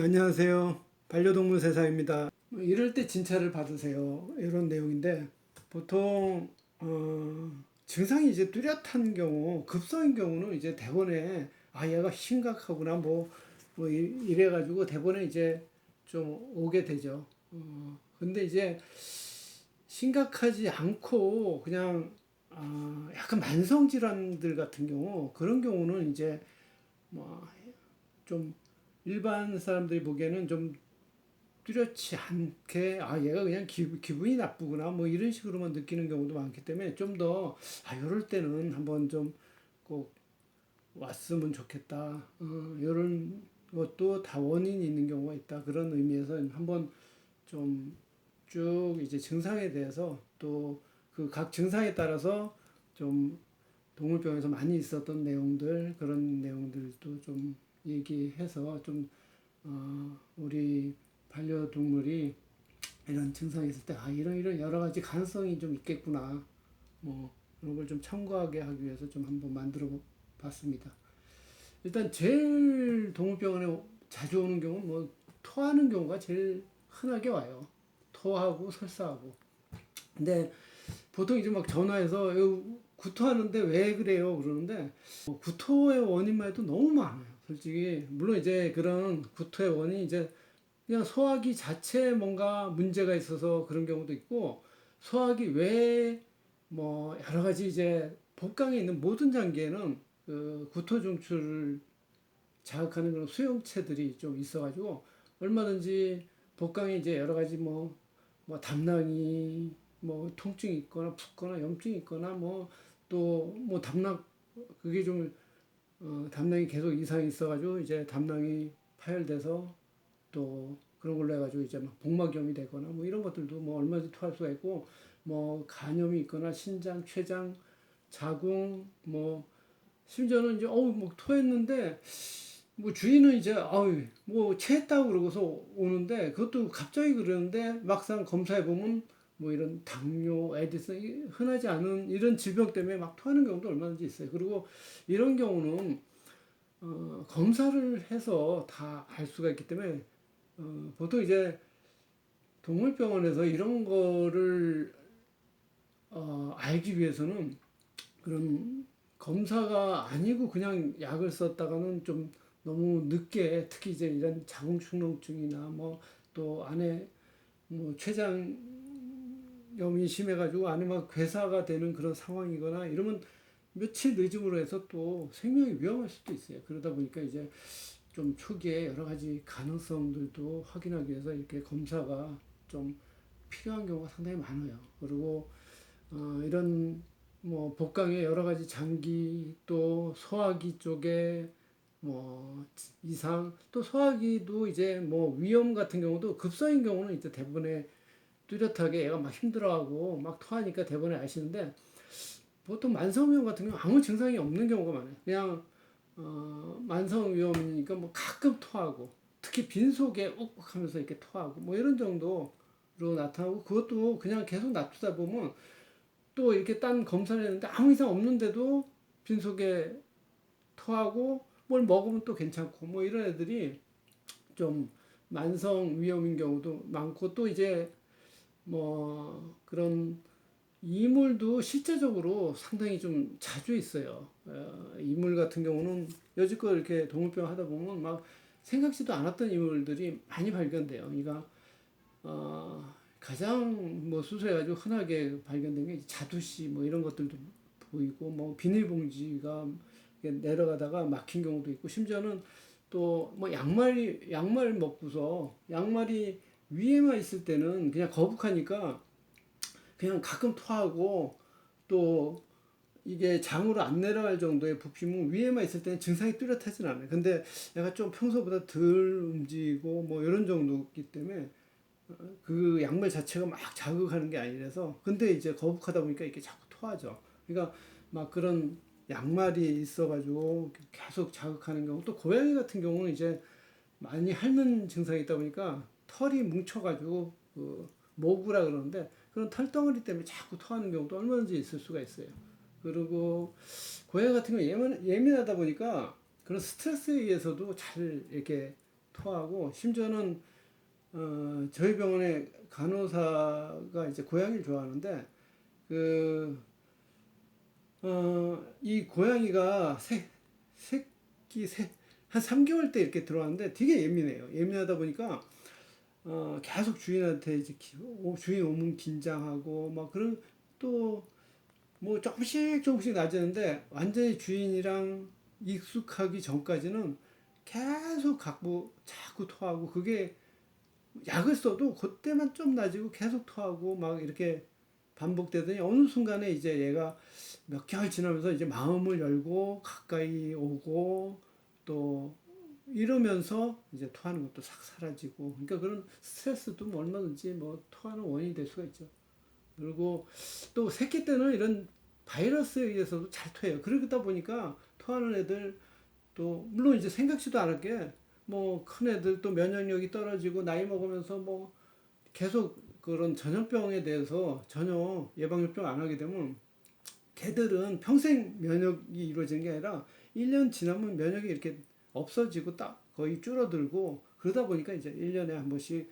안녕하세요. 반려동물 세사입니다. 이럴 때 진찰을 받으세요. 이런 내용인데 보통 증상이 이제 뚜렷한 경우, 급성인 경우는 이제 대본에 얘가 심각하구나 이래가지고 대본에 이제 좀 오게 되죠. 근데 이제 심각하지 않고 그냥 약간 만성 질환들 같은 경우 그런 경우는 이제 뭐 좀 일반 사람들이 보기에는 좀 뚜렷지 않게 얘가 그냥 기분이 나쁘구나 뭐 이런 식으로만 느끼는 경우도 많기 때문에 좀 더 이럴 때는 한번 좀 꼭 왔으면 좋겠다. 이런 것도 다 원인이 있는 경우가 있다. 그런 의미에서 한번 좀 쭉 이제 증상에 대해서 또 그 각 증상에 따라서 좀 동물병에서 많이 있었던 내용들 그런 내용들도 좀 얘기해서 좀 우리 반려동물이 이런 증상이 있을 때 이런 여러 가지 가능성이 좀 있겠구나 뭐 그런 걸 좀 참고하게 하기 위해서 좀 한번 만들어 봤습니다. 일단 제일 동물병원에 자주 오는 경우는 뭐 토하는 경우가 제일 흔하게 와요. 토하고 설사하고. 근데 보통 이제 막 전화해서 구토하는데 왜 그래요? 그러는데 구토의 원인만 해도 너무 많아요. 솔직히 물론 이제 그런 구토의 원인이 이제 그냥 소화기 자체에 뭔가 문제가 있어서 그런 경우도 있고 소화기 외에 뭐 여러 가지 이제 복강에 있는 모든 장기에는 그 구토 중추를 자극하는 그런 수용체들이 좀 있어가지고 얼마든지 복강에 이제 여러 가지 뭐 담낭이 뭐 통증이 있거나 붓거나 염증이 있거나 뭐 또 뭐 담낭 그게 좀 담낭이 계속 이상이 있어가지고 이제 담낭이 파열돼서 또 그런 걸로 해가지고 이제 막 복막염이 되거나 뭐 이런 것들도 뭐 얼마든지 토할 수가 있고 뭐 간염이 있거나 신장, 췌장, 자궁 뭐 심지어는 이제 뭐 토했는데 뭐 주인은 이제 뭐 체했다고 그러고서 오는데 그것도 갑자기 그러는데 막상 검사해 보면 뭐 이런 당뇨, 에디슨 흔하지 않은 이런 질병 때문에 막 토하는 경우도 얼마든지 있어요. 그리고 이런 경우는 검사를 해서 다 알 수가 있기 때문에 보통 이제 동물병원에서 이런 거를 알기 위해서는 그런 검사가 아니고 그냥 약을 썼다가는 좀 너무 늦게 특히 이제 이런 자궁축농증이나 뭐 또 안에 뭐 췌장염이 심해가지고 안에 막 괴사가 되는 그런 상황이거나 이러면 며칠 늦음으로 해서 또 생명이 위험할 수도 있어요. 그러다 보니까 이제 좀 초기에 여러 가지 가능성들도 확인하기 위해서 이렇게 검사가 좀 필요한 경우가 상당히 많아요. 그리고 이런 뭐 복강의 여러 가지 장기 또 소화기 쪽에 뭐 이상 또 소화기도 이제 뭐 위염 같은 경우도 급성인 경우는 이제 대부분의 뚜렷하게 애가 막 힘들어하고 막 토하니까 대부분에 아시는데 보통 만성위염 같은 경우 아무 증상이 없는 경우가 많아요. 그냥 만성위염이니까 뭐 가끔 토하고 특히 빈속에 욱욱하면서 이렇게 토하고 뭐 이런 정도로 나타나고 그것도 그냥 계속 놔두다 보면 또 이렇게 딴 검사를 했는데 아무 이상 없는데도 빈속에 토하고 뭘 먹으면 또 괜찮고 뭐 이런 애들이 좀 만성 위염인 경우도 많고 또 이제 뭐 그런 이물도 실제적으로 상당히 좀 자주 있어요. 이물 같은 경우는 여지껏 이렇게 동물병 하다 보면 막 생각지도 않았던 이물들이 많이 발견돼요. 그러니까 가장 뭐 수소해가지고 흔하게 발견된 게 자두씨 뭐 이런 것들도 보이고 뭐 비닐봉지가 내려가다가 막힌 경우도 있고 심지어는 또 뭐 양말 먹고서 양말이 위에만 있을 때는 그냥 거북하니까 그냥 가끔 토하고 또 이게 장으로 안 내려갈 정도의 부피면 위에만 있을 때는 증상이 뚜렷하진 않아요. 근데 내가 좀 평소보다 덜 움직이고 뭐 이런 정도이기 때문에 그 약물 자체가 막 자극하는 게 아니라서 근데 이제 거북하다 보니까 이게 자꾸 토하죠. 그러니까 막 그런 양말이 있어가지고 계속 자극하는 경우 또 고양이 같은 경우는 이제 많이 핥는 증상이 있다 보니까 털이 뭉쳐가지고 그 모구라 그러는데 그런 털덩어리 때문에 자꾸 토하는 경우도 얼마든지 있을 수가 있어요. 그리고 고양이 같은 경우 예민하다 보니까 그런 스트레스에 의해서도 잘 이렇게 토하고 심지어는 저희 병원에 간호사가 이제 고양이를 좋아하는데 그 이 고양이가 한 3개월 때 이렇게 들어왔는데 되게 예민해요. 예민하다 보니까 계속 주인한테 이제 주인 오면 긴장하고 막 그런 또 뭐 조금씩 낮아지는데 완전히 주인이랑 익숙하기 전까지는 계속 갖고 자꾸 토하고 그게 약을 써도 그때만 좀 낮아지고 계속 토하고 막 이렇게 반복되더니 어느 순간에 이제 얘가 몇 개월 지나면서 이제 마음을 열고 가까이 오고 또 이러면서 이제 토하는 것도 싹 사라지고 그러니까 그런 스트레스도 뭐 얼마든지 뭐 토하는 원인이 될 수가 있죠. 그리고 또 새끼 때는 이런 바이러스에 의해서도 잘 토해요. 그러다 보니까 토하는 애들 또 물론 이제 생각지도 않았게 뭐 큰 애들 또 면역력이 떨어지고 나이 먹으면서 뭐 계속 그런 전염병에 대해서 전혀 예방접종 안 하게 되면 걔들은 평생 면역이 이루어지는 게 아니라 1년 지나면 면역이 이렇게 없어지고 딱 거의 줄어들고 그러다 보니까 이제 1년에 한 번씩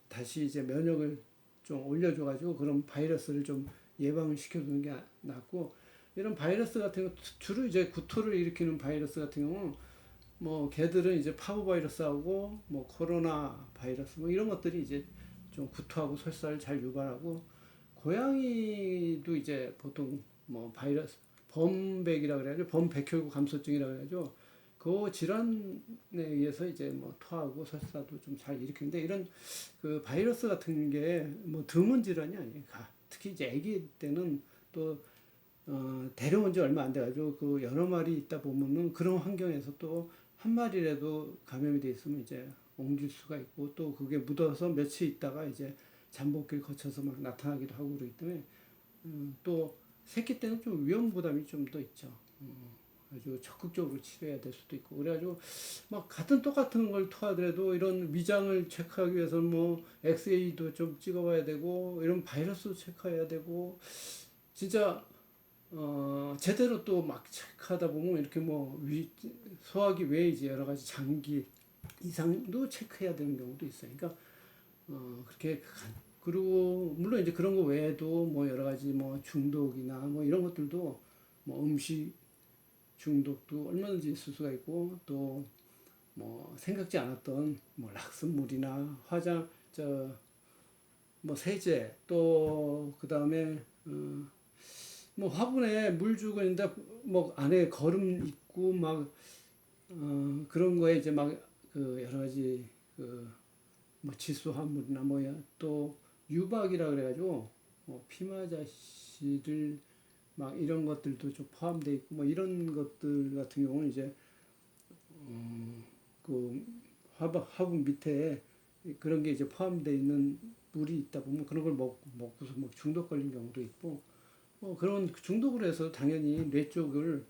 다시 이제 면역을 좀 올려줘가지고 그런 바이러스를 좀 예방을 시켜주는 게 낫고 이런 바이러스 같은 거 주로 이제 구토를 일으키는 바이러스 같은 경우는 뭐 걔들은 이제 파브 바이러스하고 뭐 코로나 바이러스 뭐 이런 것들이 이제 좀 구토하고 설사를 잘 유발하고 고양이도 이제 보통 뭐 바이러스 범백이라 그래가지고 범백혈구 감소증이라 그래가지고 그 질환에 의해서 이제 뭐 토하고 설사도 좀 잘 일으키는데 이런 그 바이러스 같은 게 뭐 드문 질환이 아니에요. 특히 이제 아기 때는 또 데려온 지 얼마 안 돼가지고 그 여러 마리 있다 보면은 그런 환경에서 또 한 마리라도 감염이 돼 있으면 이제 옮길 수가 있고 또 그게 묻어서 며칠 있다가 이제 잠복기를 거쳐서 막 나타나기도 하고 그러기 때문에 또 새끼 때는 좀 위험 부담이 좀 더 있죠. 아주 적극적으로 치료해야 될 수도 있고 그래가지고 막 같은 똑같은 걸 토하더라도 이런 위장을 체크하기 위해서는 뭐 엑스레이도 좀 찍어봐야 되고 이런 바이러스도 체크해야 되고 진짜 제대로 또 막 체크하다 보면 이렇게 뭐 소화기 외에 이제 여러 가지 장기 이상도 체크해야 되는 경우도 있어요. 그러니까 그렇게 그리고 물론 이제 그런 거 외에도 뭐 여러 가지 뭐 중독이나 뭐 이런 것들도 뭐 음식 중독도 얼마든지 있을 수가 있고 또 뭐 생각지 않았던 뭐 락슨물이나 화장 뭐 세제 또 그다음에 뭐 화분에 물 주고 있는데 뭐 안에 거름 있고 막 그런 거에 이제 막 그 여러 가지 그 뭐 질소화물이나 뭐야 또 유박이라 그래가지고 뭐 피마자씨를 막 이런 것들도 좀 포함되어 있고 뭐 이런 것들 같은 경우는 이제 그 화분 밑에 그런 게 이제 포함되어 있는 물이 있다 보면 그런 걸 먹고서 뭐 중독 걸린 경우도 있고 뭐 그런 중독으로 해서 당연히 뇌 쪽을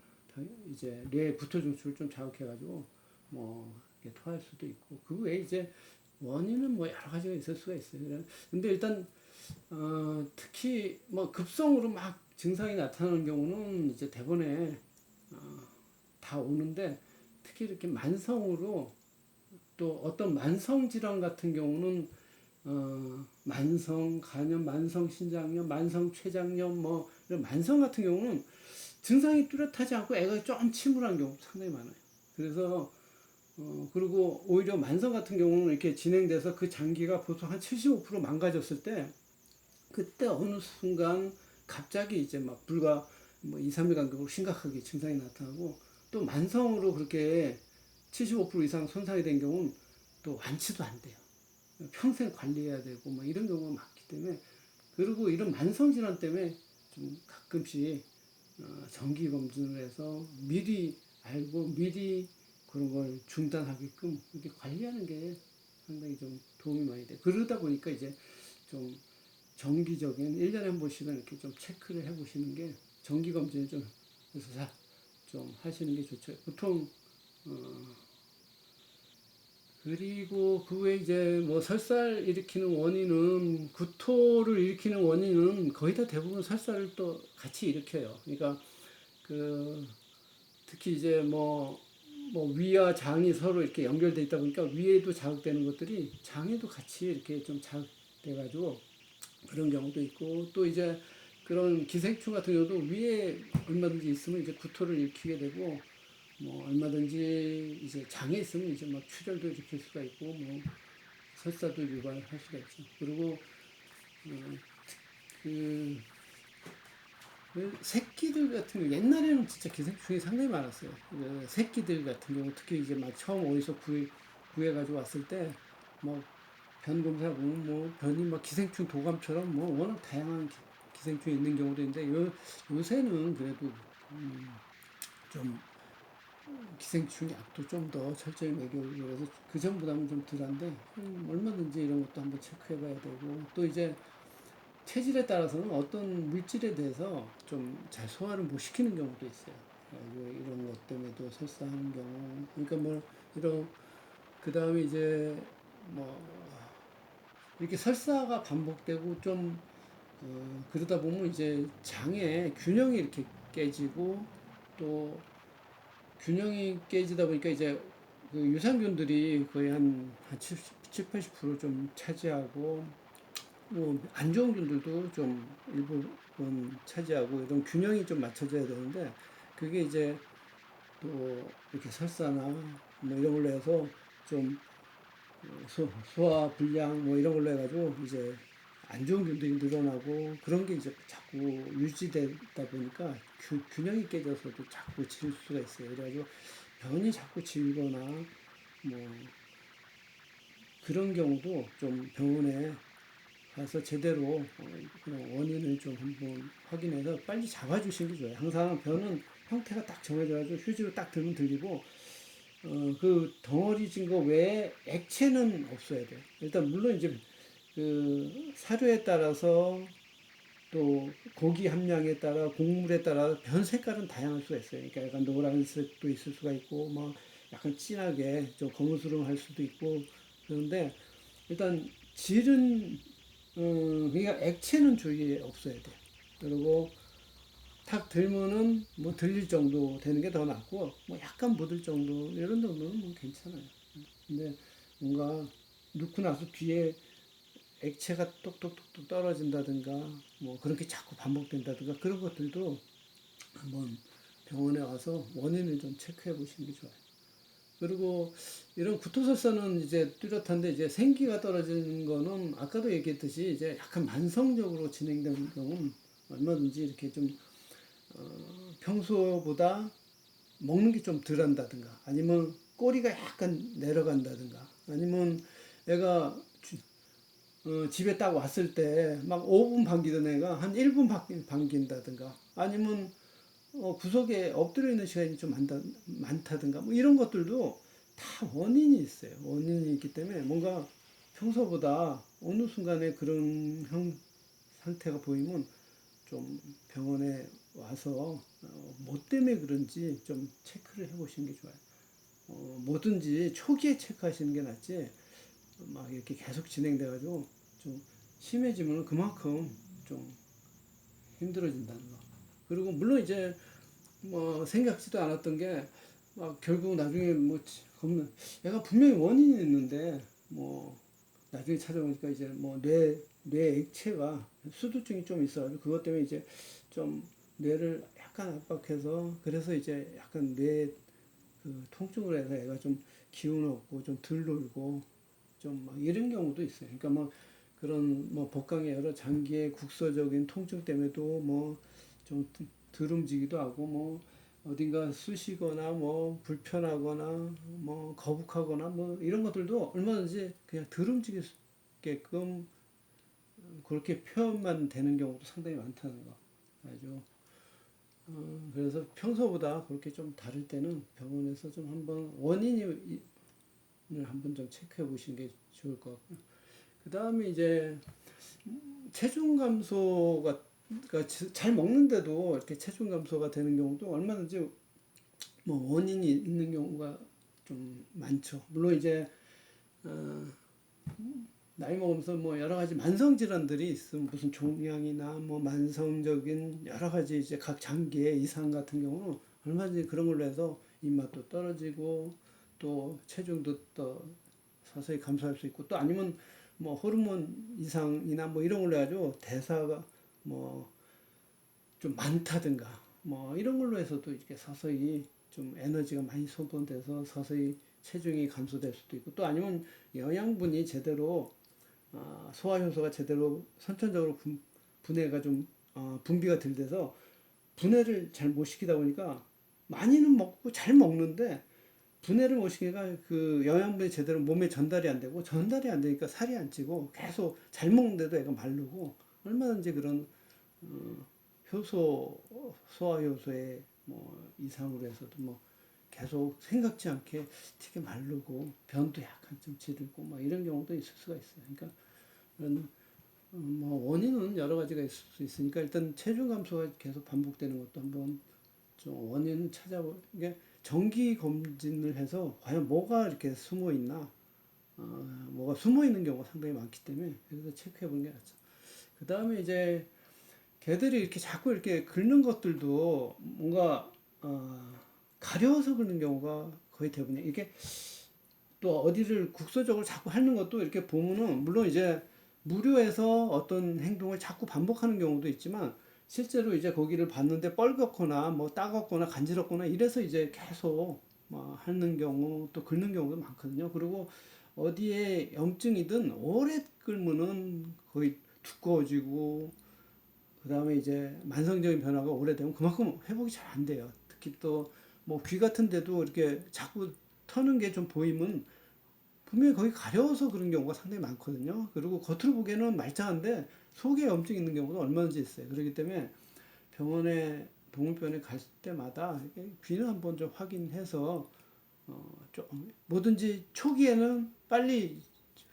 이제 뇌 구토 중추를 좀 자극해가지고 뭐 이렇게 토할 수도 있고 그 외에 이제 원인은 뭐 여러 가지가 있을 수가 있어요. 근데 일단 특히 뭐 급성으로 막 증상이 나타나는 경우는 이제 대번에 다 오는데 특히 이렇게 만성으로 또 어떤 만성 질환 같은 경우는 만성 간염, 만성 신장염, 만성 췌장염 뭐 이런 만성 같은 경우는 증상이 뚜렷하지 않고 애가 좀 침울한 경우 상당히 많아요. 그래서 그리고 오히려 만성 같은 경우는 이렇게 진행돼서 그 장기가 보통 한 75% 망가졌을 때 그때 어느 순간 갑자기 이제 막 불과 뭐 2, 3일 간격으로 심각하게 증상이 나타나고 또 만성으로 그렇게 75% 이상 손상이 된 경우는 또 완치도 안 돼요. 평생 관리해야 되고 뭐 이런 경우가 많기 때문에 그리고 이런 만성 질환 때문에 좀 가끔씩 정기 검진을 해서 미리 알고 미리 그런 걸 중단하게끔 이렇게 관리하는 게 상당히 좀 도움이 많이 돼. 그러다 보니까 이제 좀 정기적인 1년에 한 번씩은 이렇게 좀 체크를 해 보시는 게 정기 검진을 좀 그래서 좀 하시는 게 좋죠. 보통 그리고 그 외에 이제 뭐 설사를 일으키는 원인은 구토를 일으키는 원인은 거의 다 대부분 설사를 또 같이 일으켜요. 그러니까 그 특히 이제 뭐 뭐 위와 장이 서로 이렇게 연결돼 있다 보니까 위에도 자극되는 것들이 장에도 같이 이렇게 좀 자극돼 가지고 그런 경우도 있고, 또 이제 그런 기생충 같은 경우도 위에 얼마든지 있으면 이제 구토를 일으키게 되고, 뭐 얼마든지 이제 장에 있으면 이제 막 출혈도 일으킬 수가 있고, 뭐 설사도 유발할 수가 있죠. 그리고 그, 그 새끼들 같은 경우 옛날에는 진짜 기생충이 상당히 많았어요. 그 새끼들 같은 경우 특히 이제 막 처음 어디서 구해가지고 왔을 때 뭐 변검사 보면 뭐 변이 막 기생충 도감처럼 뭐 워낙 다양한 기생충이 있는 경우도 있는데 요새는 그래도 좀 기생충 약도 좀 더 철저히 먹이고 그래서 그 전보다는 좀 덜한데 얼마든지 이런 것도 한번 체크해봐야 되고, 또 이제 체질에 따라서는 어떤 물질에 대해서 좀 잘 소화를 못 시키는 경우도 있어요. 이런 것 때문에도 설사하는 경우. 그러니까 뭐 이런 그 다음에 이제 뭐 이렇게 설사가 반복되고 좀 그러다 보면 이제 장의 균형이 이렇게 깨지고, 또 균형이 깨지다 보니까 이제 그 유산균들이 거의 한 70, 80% 차지하고, 뭐 안 좋은 균들도 좀 일부분 차지하고 이런 균형이 좀 맞춰져야 되는데, 그게 이제 또 이렇게 설사나 뭐 이런 걸로 해서 좀 소화 불량 뭐 이런 걸로 해가지고 이제 안 좋은 균들이 늘어나고, 그런 게 이제 자꾸 유지되다 보니까 균형이 깨져서도 자꾸 질 수가 있어요. 그래가지고 변이 자꾸 질거나 뭐 그런 경우도 좀 병원에 가서 제대로 그냥 원인을 좀 한번 확인해서 빨리 잡아주시는 게 좋아요. 항상 변은 형태가 딱 정해져가지고 휴지로 딱 들면 들리고, 그 덩어리진 거 외에 액체는 없어야 돼요. 일단 물론 이제 그 사료에 따라서 또 고기 함량에 따라 곡물에 따라 변 색깔은 다양할 수가 있어요. 그러니까 약간 노란색도 있을 수가 있고, 뭐 약간 진하게 좀 거무스름할 수도 있고, 그런데 일단 질은 그러니까 액체는 주위에 없어야 돼요. 그리고 탁 들면은 뭐 들릴 정도 되는 게 더 낫고, 뭐 약간 묻을 정도 이런 정도는 뭐 괜찮아요. 근데 뭔가 넣고 나서 뒤에 액체가 똑똑똑똑 떨어진다든가 뭐 그렇게 자꾸 반복된다든가 그런 것들도 한번 병원에 와서 원인을 좀 체크해 보시는 게 좋아요. 그리고 이런 구토설사는 이제 뚜렷한데, 이제 생기가 떨어지는 거는 아까도 얘기했듯이 이제 약간 만성적으로 진행되는 경우는 얼마든지 이렇게 좀 평소보다 먹는 게 좀 덜 한다든가, 아니면 꼬리가 약간 내려간다든가, 아니면 애가 집에 딱 왔을 때 막 5분 반기던 애가 한 1분 반긴다든가, 아니면 구석에 엎드려 있는 시간이 좀 많다든가, 뭐 이런 것들도 다 원인이 있어요. 원인이 있기 때문에 뭔가 평소보다 어느 순간에 그런 상태가 보이면 좀 병원에 와서 뭐 때문에 그런지 좀 체크를 해보시는 게 좋아요. 뭐든지 초기에 체크하시는 게 낫지, 막 이렇게 계속 진행돼가지고 좀 심해지면 그만큼 좀 힘들어진다는 거. 그리고 물론 이제 뭐 생각지도 않았던 게 막 결국 나중에 뭐 겁나 얘가 분명히 원인이 있는데, 뭐 나중에 찾아보니까 이제 뭐 뇌 액체가 수두증이 좀 있어가지고 그것 때문에 이제 좀 뇌를 약간 압박해서, 그래서 이제 약간 뇌 그 통증을 해서 애가 좀 기운 없고 좀 덜 놀고 좀 막 이런 경우도 있어요. 그러니까 뭐 그런 뭐 복강의 여러 장기의 국소적인 통증 때문에도 뭐 좀 덜 움직이기도 하고, 뭐 어딘가 쑤시거나 뭐 불편하거나 뭐 거북하거나 뭐 이런 것들도 얼마든지 그냥 덜 움직이게끔 그렇게 표현만 되는 경우도 상당히 많다는 거. 아주 그래서 평소보다 그렇게 좀 다를 때는 병원에서 좀 한번 원인을 한번 좀 체크해 보시는 게 좋을 것 같고요. 그 다음에 이제 체중 감소가, 그러니까 잘 먹는데도 이렇게 체중 감소가 되는 경우도 얼마든지 뭐 원인이 있는 경우가 좀 많죠. 물론 이제 어, 나이 먹으면서 뭐 여러 가지 만성 질환들이 있으면 무슨 종양이나 뭐 만성적인 여러 가지 이제 각 장기의 이상 같은 경우는 얼마든지 그런 걸로 해서 입맛도 떨어지고 또 체중도 또 서서히 감소할 수 있고 또 아니면 뭐 호르몬 이상이나 뭐 이런 걸로 해가지고 대사가 뭐 좀 많다든가 뭐 이런 걸로 해서도 이렇게 서서히 좀 에너지가 많이 소모돼서 서서히 체중이 감소될 수도 있고 또 아니면 영양분이 제대로 소화 효소가 제대로 선천적으로 분해가 좀 분비가 덜 돼서 분해를 잘 못 시키다 보니까 많이는 먹고 잘 먹는데 분해를 못 시키니까 그 영양분이 제대로 몸에 전달이 안 되고 전달이 안 되니까 살이 안 찌고 계속 잘 먹는데도 애가 마르고 얼마든지 그런 효소 소화 효소의 뭐 이상으로 해서도 뭐 계속 생각지 않게 되게 마르고 변도 약간 좀 지르고 뭐 이런 경우도 있을 수가 있어요. 그러니까 그런 뭐 원인은 여러 가지가 있을 수 있으니까 일단 체중 감소가 계속 반복되는 것도 한번 좀 원인을 찾아보 이게 정기 검진을 해서 과연 뭐가 이렇게 숨어 있나 뭐가 숨어 있는 경우가 상당히 많기 때문에 그래서 체크해 보는 게 낫죠. 그 다음에 이제 개들이 이렇게 자꾸 이렇게 긁는 것들도 뭔가 가려워서 긁는 경우가 거의 대부분이에요. 이게 또 어디를 국소적으로 자꾸 핥는 것도 이렇게 보면은 물론 이제 무료해서 어떤 행동을 자꾸 반복하는 경우도 있지만 실제로 이제 거기를 봤는데 뻘겋거나 뭐 따갑거나 간지럽거나 이래서 이제 계속 뭐 핥는 경우 또 긁는 경우도 많거든요. 그리고 어디에 염증이든 오래 긁으면은 거의 두꺼워지고 그 다음에 이제 만성적인 변화가 오래되면 그만큼 회복이 잘 안 돼요. 특히 또 뭐 귀 같은 데도 이렇게 자꾸 터는 게 좀 보이면 분명히 거기 가려워서 그런 경우가 상당히 많거든요. 그리고 겉으로 보기에는 말짱한데 속에 염증이 있는 경우도 얼마든지 있어요. 그렇기 때문에 병원에 동물병원에 갈 때마다 귀는 한번 좀 확인해서 좀 뭐든지 초기에는 빨리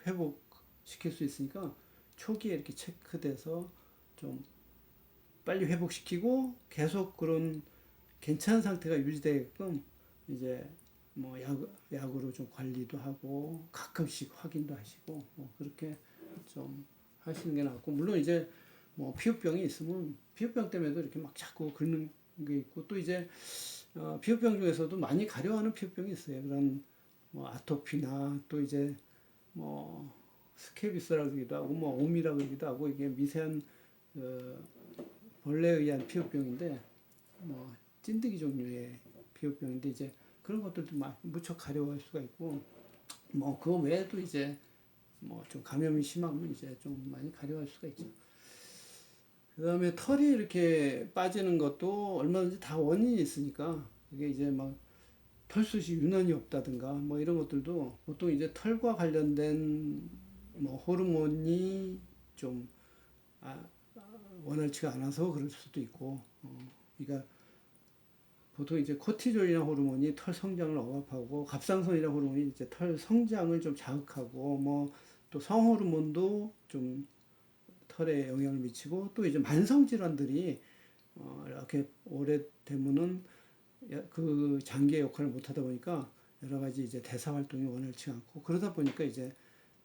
회복시킬 수 있으니까 초기에 이렇게 체크돼서 좀 빨리 회복시키고 계속 그런 괜찮은 상태가 유지되게끔 이제 뭐 약으로 좀 관리도 하고 가끔씩 확인도 하시고 뭐 그렇게 좀 하시는 게 낫고 물론 이제 뭐 피부병이 있으면 피부병 때문에도 이렇게 막 자꾸 긁는 게 있고 또 이제 피부병 중에서도 많이 가려워하는 피부병이 있어요. 그런 뭐 아토피나 또 이제 뭐 스케비스라 그러기도 하고 뭐 오미라 그러기도 하고 이게 미세한 그 벌레에 의한 피부병인데 뭐 찐득이 종류의 피부병인데 이제 그런 것들도 막 무척 가려워할 수가 있고 뭐 그거 외에도 이제 뭐 좀 감염이 심하면 이제 좀 많이 가려워할 수가 있죠. 그다음에 털이 이렇게 빠지는 것도 얼마든지 다 원인이 있으니까 이게 이제 막 털숱이 유난히 없다든가 뭐 이런 것들도 보통 이제 털과 관련된 뭐 호르몬이 좀 아, 원활치가 않아서 그럴 수도 있고 그러니까 보통 이제 코티졸이나 호르몬이 털 성장을 억압하고 갑상선이나 호르몬이 이제 털 성장을 좀 자극하고 뭐 또 성호르몬도 좀 털에 영향을 미치고 또 이제 만성 질환들이 이렇게 오래되면은 그 장기의 역할을 못 하다 보니까 여러 가지 이제 대사 활동이 원활치 않고 그러다 보니까 이제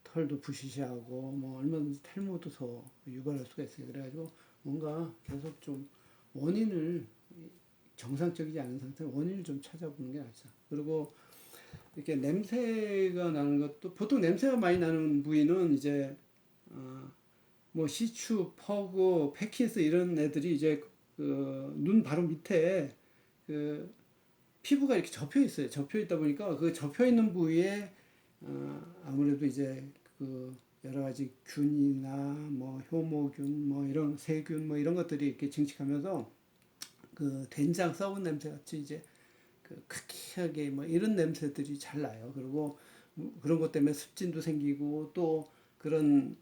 털도 부시시하고 뭐 얼마든지 탈모도 더 유발할 수가 있어요. 그래가지고 뭔가 계속 좀 원인을 정상적이지 않은 상태 원인을 좀 찾아보는 게 낫죠. 그리고 이렇게 냄새가 나는 것도 보통 냄새가 많이 나는 부위는 이제 뭐 시추, 퍼그, 패키스 이런 애들이 이제 그 눈 바로 밑에 그 피부가 이렇게 접혀 있어요. 접혀 있다 보니까 그 접혀 있는 부위에 아무래도 이제 그 여러 가지 균이나 뭐 효모균 뭐 이런 세균 뭐 이런 것들이 이렇게 증식하면서 그 된장 썩은 냄새 같이 이제 그 크키하게 뭐 이런 냄새들이 잘 나요. 그리고 그런 것 때문에 습진도 생기고 또 그런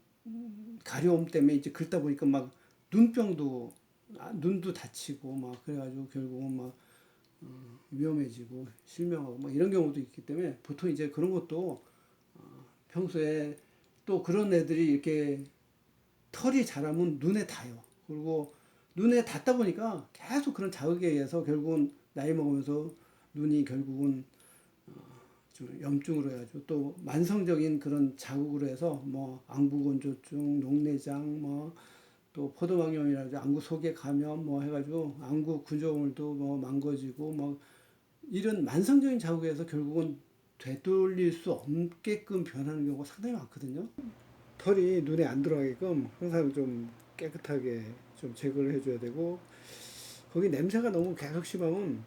가려움 때문에 이제 긁다 보니까 막 눈병도 눈도 다치고 막 그래가지고 결국은 막 위험해지고 실명하고 뭐 이런 경우도 있기 때문에 보통 이제 그런 것도 평소에 또 그런 애들이 이렇게 털이 자라면 눈에 닿아요. 그리고 눈에 닿다 보니까 계속 그런 자극에 의해서 결국은 나이 먹으면서 눈이 결국은 좀 염증으로 해가지고 또 만성적인 그런 자극으로 해서 뭐 안구건조증, 녹내장, 뭐 또 포도막염이라든지 안구 속에 감염 뭐 해가지고 안구 구조물도 뭐 망가지고 뭐 이런 만성적인 자극에서 결국은 되돌릴 수 없게끔 변하는 경우가 상당히 많거든요. 털이 눈에 안 들어가게끔 항상 좀 깨끗하게 좀 제거를 해줘야 되고, 거기 냄새가 너무 계속 심하면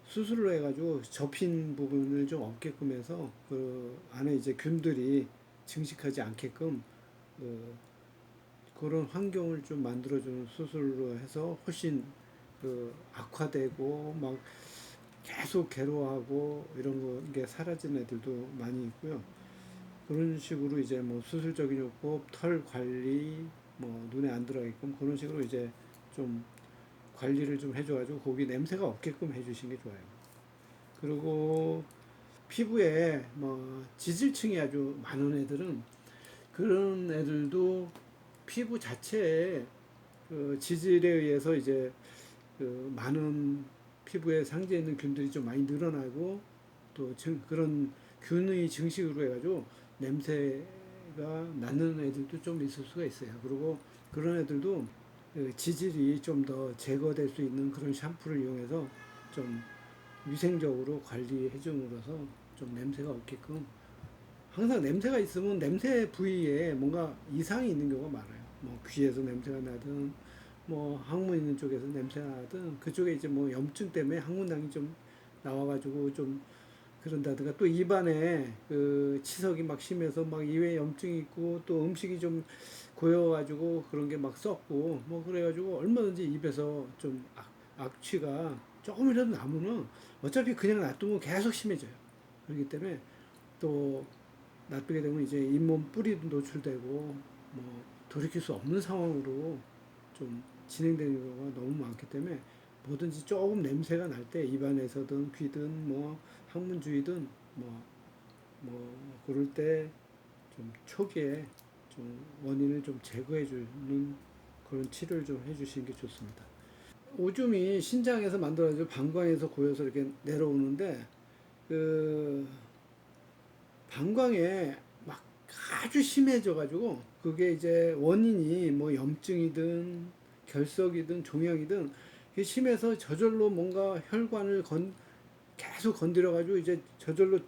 수술을 해가지고 접힌 부분을 좀 없게끔 해서 그 안에 이제 균들이 증식하지 않게끔 그 그런 환경을 좀 만들어주는 수술로 해서 훨씬 그 악화되고 막 계속 괴로워하고 이런 게 사라진 애들도 많이 있고요. 그런 식으로 이제 뭐 수술적인 요법, 털 관리, 뭐 눈에 안 들어가게끔 그런 식으로 이제 좀 관리를 좀 해줘가지고 거기 냄새가 없게끔 해주시는 게 좋아요. 그리고 피부에 뭐 지질층이 아주 많은 애들은 그런 애들도 피부 자체에 그 지질에 의해서 이제 그 많은 피부에 상지에 있는 균들이 좀 많이 늘어나고 또 그런 균의 증식으로 해가지고 냄새가 나는 애들도 좀 있을 수가 있어요. 그리고 그런 애들도 그 지질이 좀 더 제거될 수 있는 그런 샴푸를 이용해서 좀 위생적으로 관리해 줌으로써 좀 냄새가 없게끔, 항상 냄새가 있으면 냄새 부위에 뭔가 이상이 있는 경우가 많아요. 뭐 귀에서 냄새가 나든 뭐 항문 있는 쪽에서 냄새가 나든 그쪽에 이제 뭐 염증 때문에 항문낭이 좀 나와가지고 좀 그런다든가, 또 입안에 그 치석이 막 심해서 막 이외에 염증이 있고 또 음식이 좀 고여가지고 그런 게 막 썩고 뭐 그래가지고 얼마든지 입에서 좀 악취가 조금이라도 나면은 어차피 그냥 놔두면 계속 심해져요. 그렇기 때문에 또 놔두게 되면 이제 잇몸 뿌리도 노출되고 뭐 돌이킬 수 없는 상황으로 좀 진행되는 경우가 너무 많기 때문에 뭐든지 조금 냄새가 날 때 입안에서든 귀든 뭐 항문 주위든 뭐 그럴 때 좀 초기에 좀 원인을 좀 제거해 주는 그런 치료를 좀 해주시는 게 좋습니다. 오줌이 신장에서 만들어져 방광에서 고여서 이렇게 내려오는데 그 방광에 막 아주 심해져가지고 그게 이제 원인이 뭐 염증이든 결석이든 종양이든 이게 심해서 저절로 뭔가 혈관을 계속 건드려가지고 이제 저절로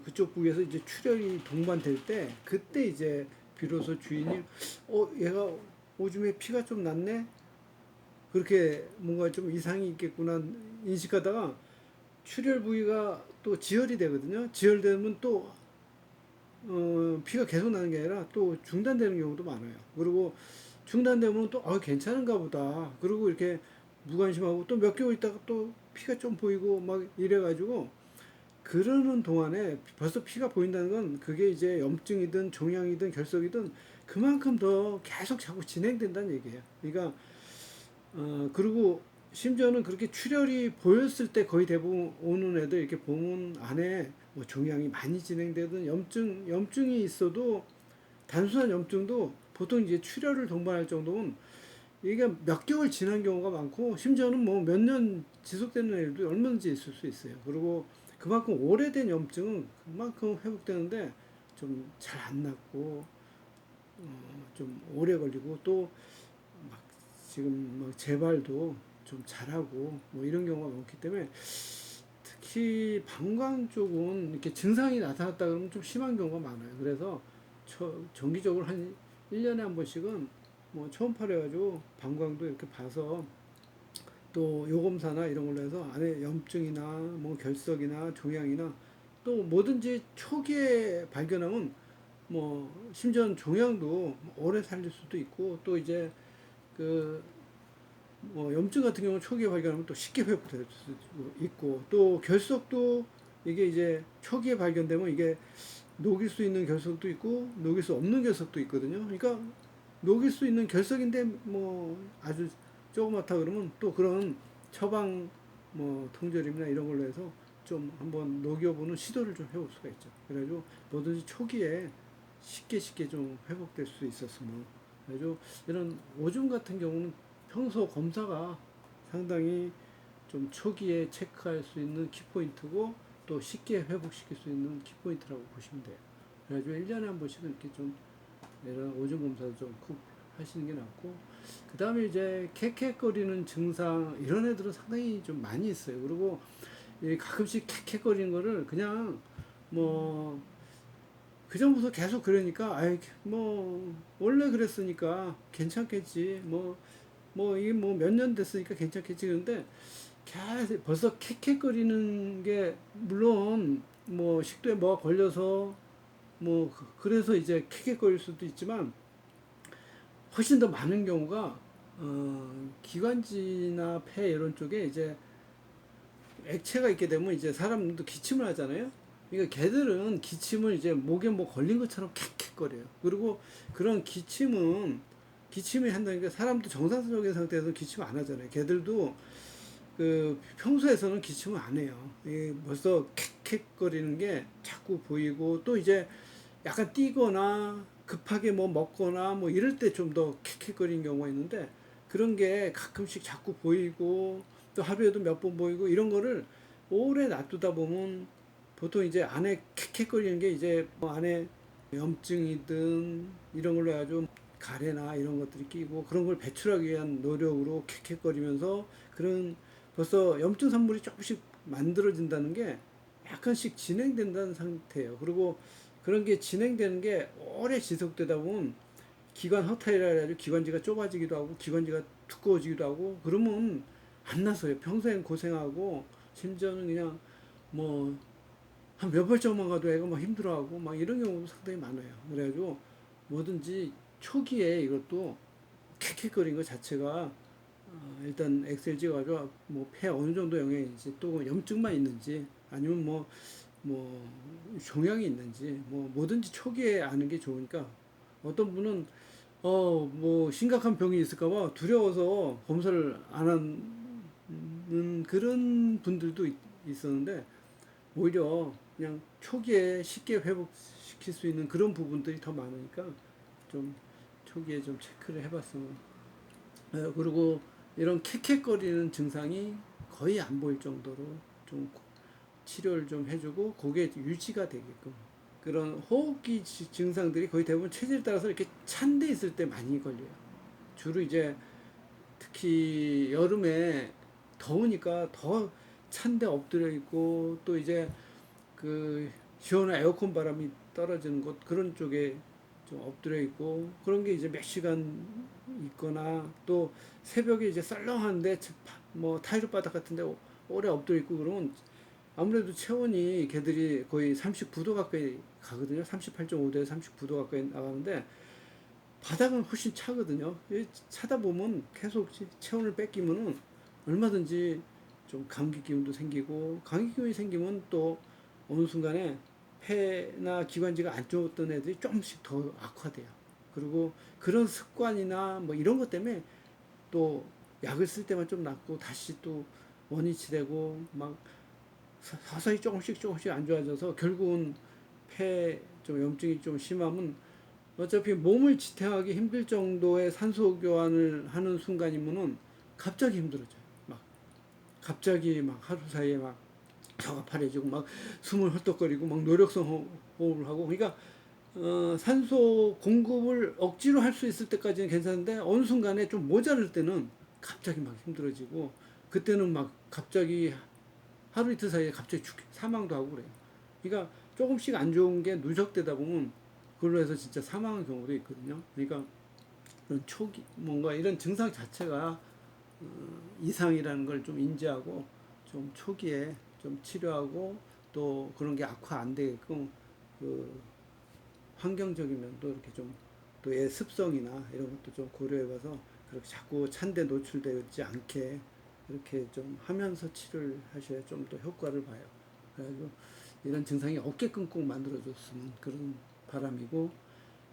그쪽 부위에서 이제 출혈이 동반될 때 그때 이제 비로소 주인이 얘가 오줌에 피가 좀 났네, 그렇게 뭔가 좀 이상이 있겠구나 인식하다가 출혈 부위가 또 지혈이 되거든요. 지혈되면 또 피가 계속 나는 게 아니라 또 중단되는 경우도 많아요. 그리고 중단되면 또 괜찮은가 보다. 그리고 이렇게 무관심하고 또 몇 개월 있다가 또 피가 좀 보이고 막 이래가지고 그러는 동안에 벌써 피가 보인다는 건 그게 이제 염증이든 종양이든 결석이든 그만큼 더 계속 자꾸 진행된다는 얘기예요. 그러니까 그리고 심지어는 그렇게 출혈이 보였을 때 거의 대부분 오는 애들 이렇게 보면 안에 뭐 종양이 많이 진행되든 염증이 있어도 단순한 염증도 보통 이제 출혈을 동반할 정도면 이게 몇 개월 지난 경우가 많고 심지어는 뭐 몇 년 지속되는 애들도 얼마든지 있을 수 있어요. 그리고 그만큼 오래된 염증은 그만큼 회복되는데 좀 잘 안 낫고 좀 오래 걸리고 또 막 지금 막 재발도 좀 잘하고 뭐 이런 경우가 많기 때문에 특히 방광 쪽은 이렇게 증상이 나타났다 그러면 좀 심한 경우가 많아요. 그래서 정기적으로 한 1년에 한 번씩은 뭐 초음파를 해가지고 방광도 이렇게 봐서 또 요검사나 이런 걸로 해서 안에 염증이나 뭐 결석이나 종양이나 또 뭐든지 초기에 발견하면 뭐 심지어는 종양도 오래 살릴 수도 있고 또 이제 그 뭐 염증 같은 경우는 초기에 발견하면 또 쉽게 회복될 수 있고 또 결석도 이게 이제 초기에 발견되면 이게 녹일 수 있는 결석도 있고 녹일 수 없는 결석도 있거든요. 그러니까 녹일 수 있는 결석인데 뭐 아주 조그맣다 그러면 또 그런 처방 뭐 통조림이나 이런 걸로 해서 좀 한번 녹여보는 시도를 좀 해볼 수가 있죠. 그래가지고 뭐든지 초기에 쉽게 좀 회복될 수 있었으면. 그래가지고 이런 오줌 같은 경우는 평소 검사가 상당히 좀 초기에 체크할 수 있는 키포인트고 또 쉽게 회복시킬 수 있는 키포인트라고 보시면 돼요. 그래가지고 1년에 한 번씩은 이렇게 좀 이런 오줌 검사도 좀 꼭 하시는 게 낫고, 그 다음에 이제 캑캑거리는 증상 이런 애들은 상당히 좀 많이 있어요. 그리고 이 가끔씩 캑캑거리는 거를 그냥 뭐 그전부터 계속 그러니까 아이 뭐 원래 그랬으니까 괜찮겠지 뭐 이게 뭐 몇 년 됐으니까 괜찮겠지 그런데 계속 벌써 캑캑거리는 게 물론 뭐 식도에 뭐가 걸려서 뭐 그래서 이제 캑캑거릴 수도 있지만 훨씬 더 많은 경우가 기관지나 폐 이런 쪽에 이제 액체가 있게 되면 이제 사람도 기침을 하잖아요. 그러니까 개들은 기침을 이제 목에 뭐 걸린 것처럼 캑캑거려요. 그리고 그런 기침이 한다는 게 사람도 정상적인 상태에서 기침 안 하잖아요. 개들도 그 평소에서는 기침을 안 해요. 벌써 캑캑거리는 게 자꾸 보이고 또 이제 약간 뛰거나 급하게 뭐 먹거나 뭐 이럴 때 좀 더 캑캑거리는 경우가 있는데 그런 게 가끔씩 자꾸 보이고 또 하루에도 몇 번 보이고 이런 거를 오래 놔두다 보면 보통 이제 안에 캑캑거리는 게 이제 뭐 안에 염증이든 이런 걸로 해가지고 가래나 이런 것들이 끼고 그런 걸 배출하기 위한 노력으로 캑캑거리면서 그런 벌써 염증 산물이 조금씩 만들어진다는 게 약간씩 진행된다는 상태예요. 그리고 그런 게 진행되는 게 오래 지속되다 보면 기관 허탈이라 해가지고 기관지가 좁아지기도 하고 기관지가 두꺼워지기도 하고 그러면 안 나서요. 평소엔 고생하고 심지어는 그냥 뭐 한 몇 발짝만 가도 애가 막 힘들어하고 막 이런 경우도 상당히 많아요. 그래가지고 뭐든지 초기에 이것도 캑캑거린 것 자체가 일단 엑셀 찍어가지고 뭐 폐 어느 정도 영향인지 또 염증만 있는지 아니면 뭐 종양이 있는지 뭐 뭐든지 초기에 아는 게 좋으니까 어떤 분은 뭐 심각한 병이 있을까봐 두려워서 검사를 안 하는 그런 분들도 있었는데 오히려 그냥 초기에 쉽게 회복시킬 수 있는 그런 부분들이 더 많으니까 좀 초기에 좀 체크를 해봤으면 그리고 이런 캑캑거리는 증상이 거의 안 보일 정도로 좀 치료를 좀 해주고 그게 유지가 되게끔 그런 호흡기 증상들이 거의 대부분 체질에 따라서 이렇게 찬 데 있을 때 많이 걸려요. 주로 이제 특히 여름에 더우니까 더 찬 데 엎드려 있고 또 이제 그 시원한 에어컨 바람이 떨어지는 곳 그런 쪽에 좀 엎드려 있고 그런 게 이제 몇 시간 있거나 또 새벽에 이제 썰렁한데 뭐 타이르 바닥 같은데 오래 엎드려 있고 그러면 아무래도 체온이 걔들이 거의 39도 가까이 가거든요. 38.5도에서 39도 가까이 나가는데 바닥은 훨씬 차거든요. 차다 보면 계속 체온을 뺏기면은 얼마든지 좀 감기 기운도 생기고 감기 기운이 생기면 또 어느 순간에 폐나 기관지가 안 좋았던 애들이 조금씩 더 악화돼요. 그리고 그런 습관이나 뭐 이런 것 때문에 또 약을 쓸 때만 좀 낫고 다시 또 원위치 되고 막 서서히 조금씩 안 좋아져서 결국은 폐 좀 염증이 좀 심하면 어차피 몸을 지탱하기 힘들 정도의 산소 교환을 하는 순간이면은 갑자기 힘들어져요. 막 갑자기 막 하루 사이에 막 혀가 파래지고 막 숨을 헐떡거리고 막 노력성 호흡을 하고 그러니까 산소 공급을 억지로 할 수 있을 때까지는 괜찮은데 어느 순간에 좀 모자랄 때는 갑자기 막 힘들어지고 그때는 막 갑자기 하루 이틀 사이에 갑자기 사망도 하고 그래요. 그러니까 조금씩 안 좋은 게 누적되다 보면 그걸로 해서 진짜 사망한 경우도 있거든요. 그러니까 그런 초기 뭔가 이런 증상 자체가 이상이라는 걸 좀 인지하고 좀 초기에 좀 치료하고 또 그런 게 악화 안 되게끔 그 환경적인 면도 이렇게 좀 또 애 습성이나 이런 것도 좀 고려해봐서 그렇게 자꾸 찬데 노출되지 않게 이렇게 좀 하면서 치료를 하셔야 좀 더 효과를 봐요. 그래가지고 이런 증상이 없게끔 꼭 만들어줬으면 그런 바람이고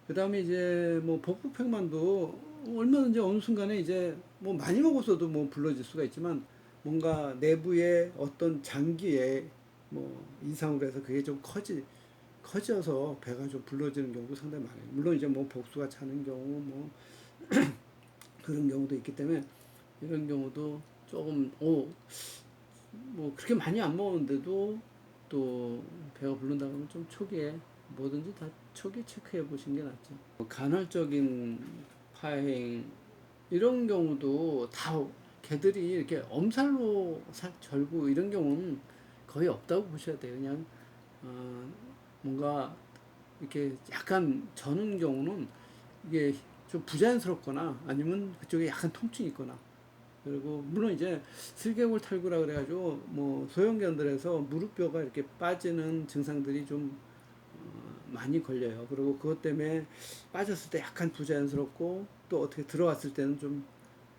그 다음에 이제 뭐 복부팽만도 얼마든지 어느 순간에 이제 뭐 많이 먹었어도 뭐 불러질 수가 있지만 뭔가 내부에 어떤 장기에 뭐 이상으로 해서 그게 좀 커져서 배가 좀 불러지는 경우도 상당히 많아요. 물론 이제 뭐 복수가 차는 경우 뭐 그런 경우도 있기 때문에 이런 경우도 조금 뭐 그렇게 많이 안 먹었는데도 또 배가 부른다 그러면 좀 초기에 뭐든지 다 초기 체크해 보시는 게 낫죠. 간헐적인 파행 이런 경우도 다 개들이 이렇게 엄살로 절고 이런 경우는 거의 없다고 보셔야 돼요. 그냥 어, 뭔가 이렇게 약간 저는 경우는 이게 좀 부자연스럽거나 아니면 그쪽에 약간 통증이 있거나, 그리고 물론 이제 슬개골 탈구라 그래가지고 뭐 소형견들에서 무릎뼈가 이렇게 빠지는 증상들이 좀 많이 걸려요. 그리고 그것 때문에 빠졌을 때 약간 부자연스럽고 또 어떻게 들어왔을 때는 좀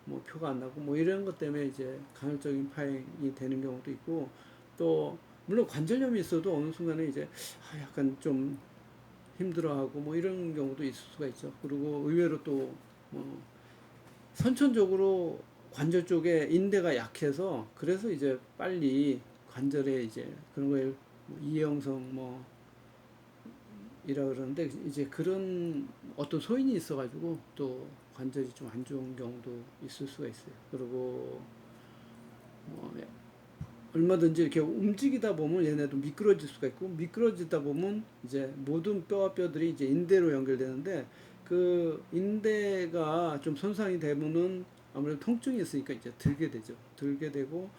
뭐 표가 안 나고 뭐 이런 것 때문에 이제 간헐적인 파행이 되는 경우도 있고, 또 물론 관절염이 있어도 어느 순간에 이제 약간 좀 힘들어하고 뭐 이런 경우도 있을 수가 있죠. 그리고 의외로 또 선천적으로 관절 쪽에 인대가 약해서 그래서 이제 빨리 관절에 이제 그런 거에 뭐 이형성 뭐 이라 그러는데 이제 그런 어떤 소인이 있어가지고 또 관절이 좀 안 좋은 경우도 있을 수가 있어요. 그리고 뭐 얼마든지 이렇게 움직이다 보면 얘네도 미끄러질 수가 있고, 미끄러지다 보면 이제 모든 뼈와 뼈들이 이제 인대로 연결되는데 그 인대가 좀 손상이 되면은 아무래도 통증이 있으니까 이제 들게 되죠. 들게 되고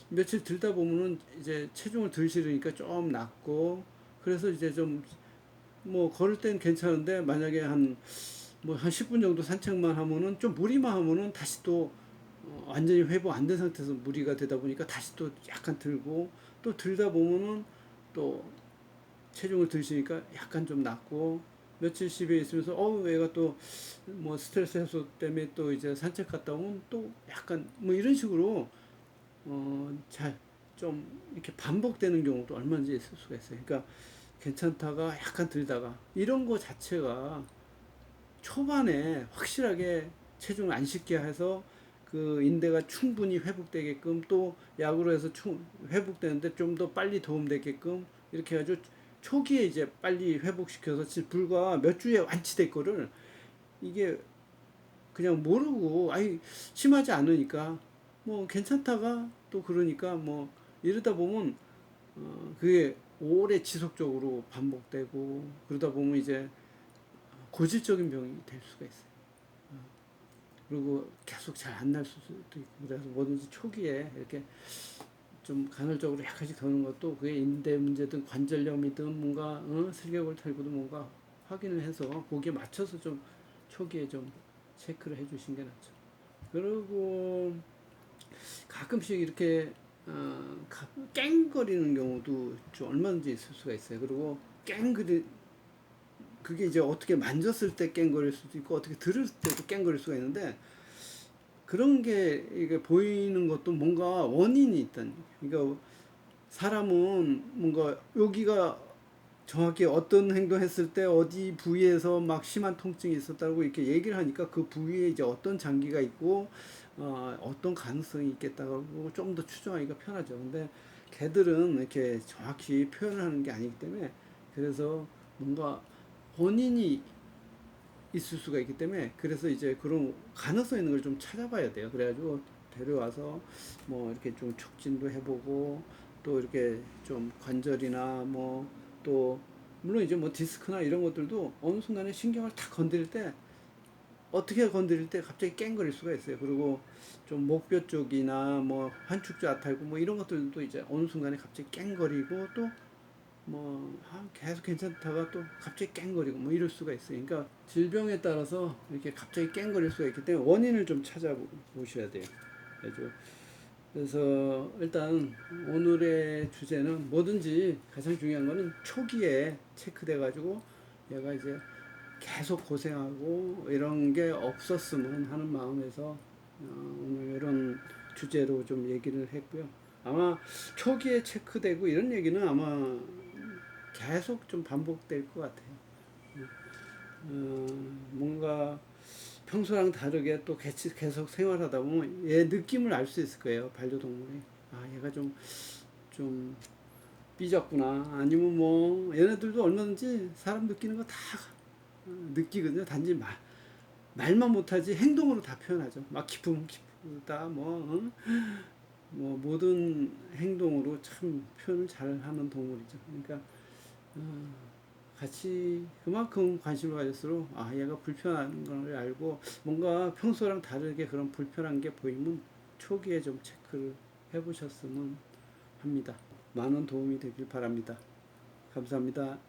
며칠 들다 보면은 이제 체중을 덜 실으니까 좀 낫고, 그래서 이제 좀 뭐 걸을 땐 괜찮은데 만약에 한 뭐 한 10분 정도 산책만 하면은 좀 무리만 하면은 다시 또 완전히 회복 안 된 상태에서 무리가 되다 보니까 다시 또 약간 들고, 또 들다 보면은 또 체중을 들시니까 약간 좀 낫고, 며칠 집에 있으면서 얘가 또 뭐 스트레스 해소 때문에 또 이제 산책 갔다 오면 또 약간 뭐 이런 식으로 잘 좀 이렇게 반복되는 경우도 얼마든지 있을 수가 있어요. 그러니까 괜찮다가 약간 들다가 이런 거 자체가 초반에 확실하게 체중을 안 싣게 해서 그 인대가 충분히 회복되게끔, 또 약으로 해서 회복되는데 좀 더 빨리 도움되게끔 이렇게 해가지고 초기에 이제 빨리 회복시켜서 불과 몇 주에 완치될 거를 이게 그냥 모르고 아니 심하지 않으니까 뭐 괜찮다가 또 그러니까 뭐 이러다 보면 그게 오래 지속적으로 반복되고 그러다 보면 이제 고질적인 병이 될 수가 있어요. 그리고 계속 잘 안 날 수도 있고, 그래서 뭐든지 초기에 이렇게 좀 간헐적으로 약간씩 도는 것도 그게 인대 문제든 관절염이든 뭔가 슬개골 탈구든 뭔가 확인을 해서 거기에 맞춰서 좀 초기에 좀 체크를 해주신 게 낫죠. 그리고 가끔씩 이렇게 깽거리는 경우도 좀 얼마든지 있을 수가 있어요. 그리고 깽그리 그게 이제 어떻게 만졌을 때 깽거릴 수도 있고 어떻게 들을 때도 깽거릴 수가 있는데, 그런 게 이게 보이는 것도 뭔가 원인이 있다는 얘기예요. 그러니까 사람은 뭔가 여기가 정확히 어떤 행동했을 때 어디 부위에서 막 심한 통증이 있었다고 이렇게 얘기를 하니까 그 부위에 이제 어떤 장기가 있고 어떤 가능성이 있겠다고 좀 더 추정하기가 편하죠. 근데 개들은 이렇게 정확히 표현을 하는 게 아니기 때문에, 그래서 뭔가 본인이 있을 수가 있기 때문에 그래서 이제 그런 가능성 있는 걸 좀 찾아봐야 돼요. 그래가지고 데려와서 뭐 이렇게 좀 촉진도 해보고 또 이렇게 좀 관절이나 뭐 또 물론 이제 뭐 디스크나 이런 것들도 어느 순간에 신경을 탁 건드릴 때 어떻게 건드릴 때 갑자기 깽거릴 수가 있어요. 그리고 좀 목뼈 쪽이나 뭐 환축조 아탈구 뭐 이런 것들도 이제 어느 순간에 갑자기 깽거리고 또 뭐 계속 괜찮다가 또 갑자기 깽거리고 뭐 이럴 수가 있어요. 그러니까 질병에 따라서 이렇게 갑자기 깽거릴 수가 있기 때문에 원인을 좀 찾아보셔야 돼요. 그래서 일단 오늘의 주제는 뭐든지 가장 중요한 거는 초기에 체크돼 가지고 얘가 이제 계속 고생하고 이런 게 없었으면 하는 마음에서 오늘 이런 주제로 좀 얘기를 했고요. 아마 초기에 체크되고 이런 얘기는 아마 계속 좀 반복될 것 같아요. 뭔가 평소랑 다르게 또 계속 생활하다 보면 얘 느낌을 알 수 있을 거예요. 반려동물이. 얘가 좀 삐졌구나. 아니면 뭐, 얘네들도 얼마든지 사람 느끼는 거 다 느끼거든요. 단지 말만 못하지 행동으로 다 표현하죠. 막 기쁘면 기쁘다, 뭐, 모든 행동으로 참 표현을 잘 하는 동물이죠. 그러니까, 같이 그만큼 관심을 가질수록 얘가 불편한 걸 알고 뭔가 평소랑 다르게 그런 불편한 게 보이면 초기에 좀 체크를 해보셨으면 합니다. 많은 도움이 되길 바랍니다. 감사합니다.